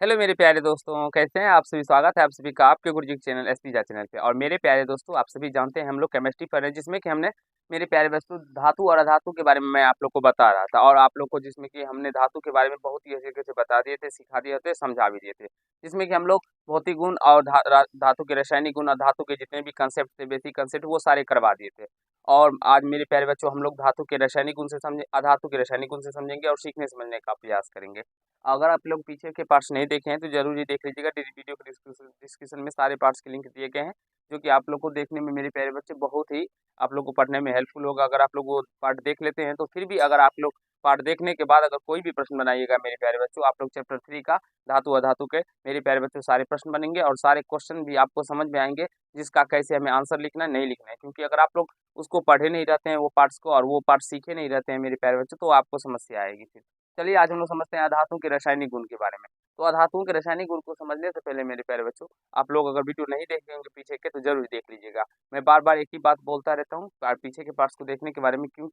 Hello मेरे प्यारे दोस्तों, कैसे हैं आप सभी। स्वागत है आप सभी का आपके गुरुजी के चैनल एसपीजा चैनल पे। और मेरे प्यारे दोस्तों, आप सभी जानते हैं हम लोग केमिस्ट्री पढ़ रहे हैं, जिसमें कि हमने मेरे प्यारे दोस्तों धातु और अधातु के बारे में मैं आप लोग को बता रहा था। और आप लोग को जिसमें कि हमने धातु के बारे में बहुत ही अच्छे तरीके से बता दिए थे, सिखा दिए थे, समझा भी दिए थे। जिसमें कि हम लोग भौतिक गुण और धातु के रासायनिक गुण और धातु के जितने भी कंसेप्ट थे, बेसिक कंसेप्ट, वो सारे करवा दिए थे। और आज मेरे प्यारे बच्चों हम लोग धातु के रासायनिक गुण से समझे, अधातु के रासायनिक गुण से समझेंगे और सीखने समझने का प्रयास करेंगे। अगर आप लोग पीछे के पार्ट्स नहीं देखे हैं तो जरूर ही देख लीजिएगा। वीडियो के डिस्क्रिप्शन में सारे पार्ट्स के लिंक दिए गए हैं, जो कि आप लोग को देखने में मेरे प्यारे बच्चे बहुत ही आप लोग को पढ़ने में हेल्पफुल होगा। अगर आप लोग वो पार्ट देख लेते हैं तो फिर भी अगर आप लोग पार्ट देखने के बाद अगर कोई भी प्रश्न बनाइएगा मेरे प्यारे बच्चों, आप लोग चैप्टर 3 का धातु अधातु के मेरे प्यारे बच्चों सारे प्रश्न बनेंगे और सारे क्वेश्चन भी आपको समझ में आएंगे, जिसका कैसे हमें आंसर लिखना है, नहीं लिखना है। क्योंकि अगर आप लोग उसको पढ़े नहीं रहते हैं वो पार्ट्स को, और वो पार्ट सीखे नहीं रहते हैं मेरे प्यारे बच्चों, तो आपको समस्या आएगी फिर। चलिए आज हम लोग समझते हैं अधातुओं के रासायनिक गुण के बारे में। तो अधातुओं के रासायनिक गुण को समझने से पहले मेरे प्यारे बच्चों, आप लोग अगर वीडियो नहीं देखे होंगे पीछे के तो जरूर देख लीजिएगा। मैं बार बार एक ही बात बोलता रहता हूँ, पीछे के पार्ट्स को देखने के बारे में क्यों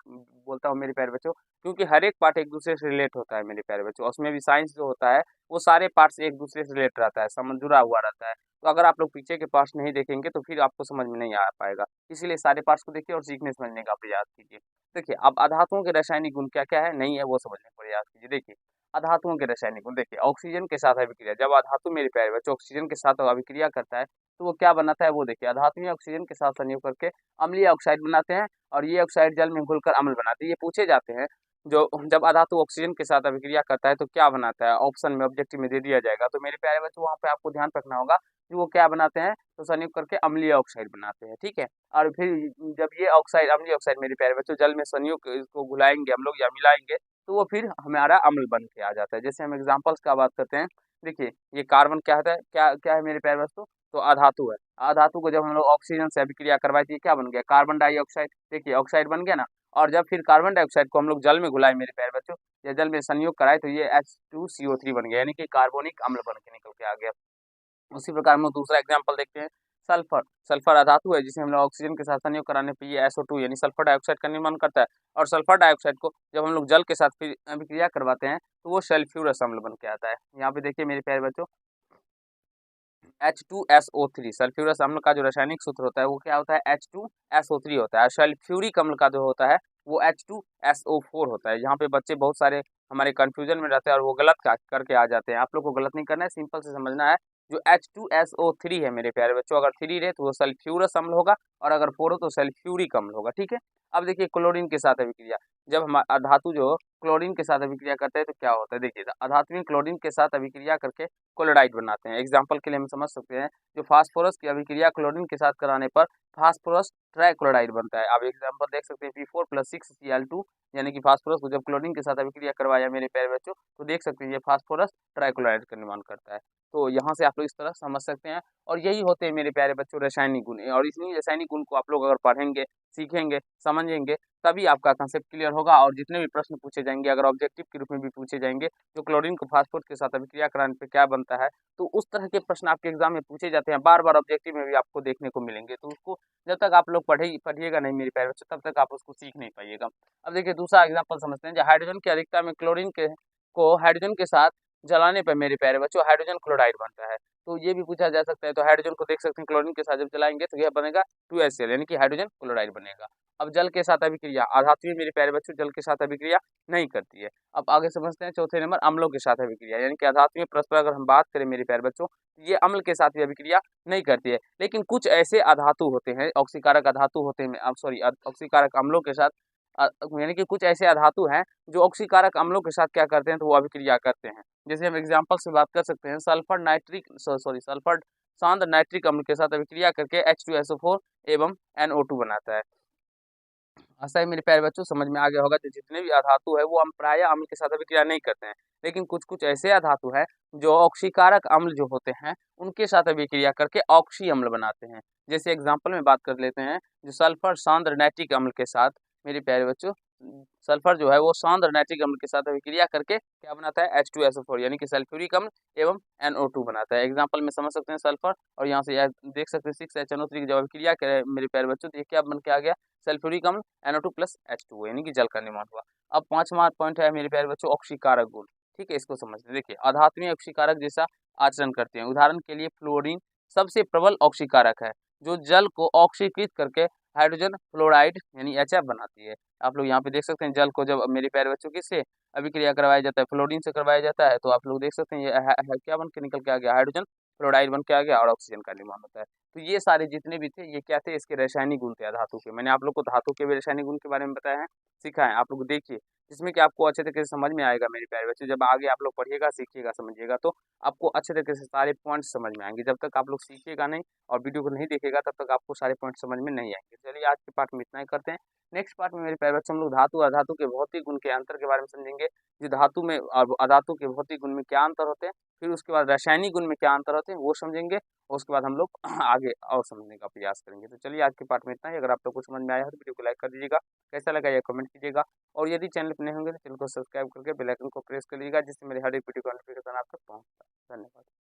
बोलता हूँ मेरे प्यारे बच्चों, क्योंकि हर एक पार्ट एक दूसरे से रिलेट होता है मेरे प्यारे बच्चों। उसमें भी साइंस जो होता है वो सारे पार्ट्स एक दूसरे से रिलेट रहता है, समझ जुड़ा हुआ रहता है। तो अगर आप लोग पीछे के पार्ट्स नहीं देखेंगे तो फिर आपको समझ में नहीं आ पाएगा। इसीलिए सारे पार्ट्स को देखिए और सीखने समझने का प्रयास कीजिए। देखिए अब अधातुओं के रासायनिक गुण क्या क्या है, नहीं है, वो समझने का प्रयास कीजिए। देखिए अधातुओं के रासायनिक गुण, देखिए ऑक्सीजन के साथ अभिक्रिया, जब अधातु मेरे प्यारे बच्चों ऑक्सीजन के साथ अभिक्रिया करता है तो वो क्या बनाता है, वो देखिए अधातु में ऑक्सीजन के साथ संयोग करके अम्लीय ऑक्साइड बनाते हैं, और ये ऑक्साइड जल में घुलकर अम्ल बनाते हैं। ये पूछे जाते हैं, जो जब अधातु ऑक्सीजन के साथ अभिक्रिया करता है तो क्या बनाता है, ऑप्शन में ऑब्जेक्टिव में दे दिया जाएगा। तो मेरे प्यारे बच्चों वहाँ पे आपको ध्यान रखना होगा कि वो क्या बनाते हैं, तो संयोग करके अम्लीय ऑक्साइड बनाते हैं, ठीक है। और फिर जब ये ऑक्साइड, अम्लीय ऑक्साइड मेरे प्यारे बच्चों जल में संयोग इसको घुलाएंगे हम लोग या मिलाएंगे, तो वो फिर हमारा अम्ल बन के आ जाता है। जैसे हम एग्जांपल्स का बात करते हैं, देखिए ये कार्बन क्या होता है, क्या क्या है मेरे प्यारे दोस्तों, तो अधातु है। अधातु को जब हम लोग ऑक्सीजन से अभिक्रिया करवाई थी क्या बन गया, कार्बन डाइऑक्साइड। देखिए ऑक्साइड बन गया ना। और जब फिर कार्बन डाइऑक्साइड को हम लोग जल में घुलाए मेरे प्यारे बच्चों, या जल में संयोग कराए, तो ये H2CO3 बन गया, यानी कि कार्बोनिक अम्ल बन के निकल के आ गया। उसी प्रकार हम लोग दूसरा एग्जाम्पल देखते हैं, सल्फर। सल्फर अधातु है जिसे हम लोग ऑक्सीजन के साथ संयोग कराने पर ये SO2 यानी सल्फर डाइऑक्साइड का निर्माण करता है। और सल्फर डाइऑक्साइड को जब हम लोग जल के साथ फिर अभिक्रिया करवाते हैं तो वो सल्फ्यूरस अम्ल बन के आता है। यहाँ पे देखिए मेरे प्यारे बच्चों H2SO3 सल्फ्यूरस अम्ल का जो रासायनिक सूत्र होता है वो क्या होता है, H2SO3 होता है। सल्फ्यूरिक अम्ल का जो होता है वो H2SO4 होता है। यहाँ पे बच्चे बहुत सारे हमारे कंफ्यूजन में रहते हैं और वो गलत करके आ जाते हैं। आप लोग को गलत नहीं करना है, सिंपल से समझना है। जो H2SO3 है मेरे प्यारे बच्चों, अगर 3 रहे तो वो सल्फ्यूरस अम्ल होगा, और अगर 4 हो तो सल्फ्यूरिक अम्ल होगा, ठीक है। अब देखिए क्लोरीन के साथ अभिक्रिया, जब हम धातु जो क्लोरीन के साथ अभिक्रिया करते हैं तो क्या होता है, देखिए अधातु में क्लोरीन के साथ अभिक्रिया करके क्लोराइड बनाते हैं। एग्जाम्पल के लिए हम समझ सकते हैं, जो फास्फोरस की अभिक्रिया क्लोरीन के साथ कराने पर फास्फोरस ट्राइक्लोराइड बनता है। आप एग्जाम्पल देख सकते हैं P4+6Cl2, यानी कि फास्फोरस को जब क्लोरीन के साथ अभिक्रिया करवाया मेरे प्यारे बच्चों, तो देख सकते हैं ये फास्फोरस ट्राइक्लोराइड का निर्माण करता है। तो यहाँ से आप लोग इस तरह समझ सकते हैं। और यही होते हैं मेरे प्यारे बच्चों रासायनिक गुण। और इन्हीं रासायनिक गुण को आप लोग अगर पढ़ेंगे, सीखेंगे, समझेंगे, तभी आपका कंसेप्ट क्लियर होगा। और जितने भी प्रश्न पूछे जाएंगे, अगर ऑब्जेक्टिव के रूप में भी पूछे जाएंगे, जो क्लोरीन को फास्फोरस के साथ अभिक्रिया कराने पे क्या बनता है, तो उस तरह के प्रश्न आपके एग्जाम में पूछे जाते हैं, बार बार ऑब्जेक्टिव में भी आपको देखने को मिलेंगे। तो उसको जब तक आप लोग पढ़िएगा नहीं मेरे प्यारे बच्चों, तब तक आप उसको सीख नहीं पाइएगा। अब देखिए दूसरा एग्जाम्पल समझते हैं, जो हाइड्रोजन की अधिकता में क्लोरीन के को हाइड्रोजन के साथ जलाने पर मेरे प्यारे बच्चों हाइड्रोजन क्लोराइड बनता है। तो ये भी पूछा जा सकता है। तो हाइड्रोजन को देख सकते हैं क्लोरीन के साथ जब जलाएंगे तो यह बनेगा 2HCl, यानी कि हाइड्रोजन क्लोराइड बनेगा। अब जल के साथ अभिक्रिया, अधातु में मेरे प्यारे बच्चों जल के साथ अभिक्रिया नहीं करती है। अब आगे समझते हैं चौथे नंबर, अम्लों के साथ अभिक्रिया, यानी कि अधातु में परस्पर अगर हम बात करें मेरे प्यारे बच्चों, ये अम्ल के साथ भी अभिक्रिया नहीं करती है। लेकिन कुछ ऐसे अधातु होते हैं, ऑक्सीकारक अधातु होते हैं, सॉरी ऑक्सीकारक अम्लों के साथ यानी कि कुछ ऐसे अधातु हैं जो ऑक्सीकारक अम्लों के साथ क्या करते हैं, तो वो अभिक्रिया करते हैं। जैसे हम एग्जाम्पल से बात कर सकते हैं, सल्फर सांद्र नाइट्रिक अम्ल के साथ अभिक्रिया करके H2SO4 एवं NO2 बनाता है। आशा है मेरे प्यारे बच्चों समझ में आ गया होगा। जो जितने भी अधातु है वो हम प्रायः अम्ल के साथ अभिक्रिया नहीं करते हैं, लेकिन कुछ कुछ ऐसे अधातु हैं जो ऑक्सीकारक अम्ल जो होते हैं उनके साथ अभिक्रिया करके ऑक्सी अम्ल बनाते हैं। जैसे एग्जाम्पल में बात कर लेते हैं, जो सल्फर सांद्र नाइट्रिक अम्ल के साथ मेरे प्यारे बच्चों, सल्फर जो है वो सांद्र नाइट्रिक अम्ल के साथ अभिक्रिया करके क्या बनाता है, H2SO4 यानी कि सल्फ्यूरिक अम्ल एवं NO2 बनाता है। एग्जाम्पल में समझ सकते हैं सल्फर, और यहाँ से देख सकते हैं 6HNO3 की जब अभिक्रिया करे मेरे प्यारे बच्चों, तो ये क्या बन के आ गया, सल्फ्यूरिक अम्ल NO2+H2O, यानी कि जल का निर्माण हुआ। अब 5वां पॉइंट है मेरे प्यारे बच्चों ऑक्सीकारक गुण, ठीक है, इसको समझते हैं। देखिए अधातु में ऑक्सीकारक जैसा आचरण करते हैं। उदाहरण के लिए फ्लोरीन सबसे प्रबल ऑक्सीकारक है, जो जल को ऑक्सीकृत करके हाइड्रोजन फ्लोराइड यानी HF बनाती है। आप लोग यहाँ पे देख सकते हैं, जल को जब मेरे प्यारे बच्चों किससे अभिक्रिया करवाया जाता है, फ्लोरीन से करवाया जाता है, तो आप लोग देख सकते हैं ये क्या बन के निकल के आ गया, हाइड्रोजन फ्लोराइड बन के आ गया और ऑक्सीजन का निर्माण होता है। तो ये सारे जितने भी थे ये क्या थे, इसके रासायनिक गुण थे धातु के। मैंने आप लोग को धातु के भी रासायनिक गुण के बारे में बताया है, सिखाया है, आप लोग देखिए, जिसमें कि आपको अच्छे तरीके से समझ में आएगा मेरे प्यारे बच्चों। जब आगे आप लोग पढ़िएगा, सीखिएगा, समझिएगा, तो आपको अच्छे तरीके से सारे पॉइंट समझ में आएंगे। जब तक आप लोग सीखिएगा नहीं और वीडियो को नहीं देखेगा, तब तक आपको सारे पॉइंट समझ में नहीं आएंगे। चलिए आज के पार्ट में इतना ही करते हैं। नेक्स्ट पार्ट में मेरे प्यारे बच्चों हम लोग धातु और अधातु के भौतिक गुण के अंतर के बारे में समझेंगे, जो धातु में और अधातु के भौतिक गुण में क्या अंतर होते हैं, फिर उसके बाद रासायनिक गुण में क्या अंतर होते हैं वो समझेंगे, और उसके बाद हम लोग आगे और समझने का प्रयास करेंगे। तो चलिए आज के पार्ट में इतना ही। अगर आप लोग को समझ में आया है तो वीडियो को लाइक कर दीजिएगा, कैसा लगा ये कमेंट कीजिएगा, और यदि चैनल पर नए होंगे तो चैनल को सब्सक्राइब करके बेल आइकन को प्रेस कर लीजिएगा, जिससे मेरे हर एक वीडियो का नोटिफिकेशन आप तक पहुंचता है। धन्यवाद।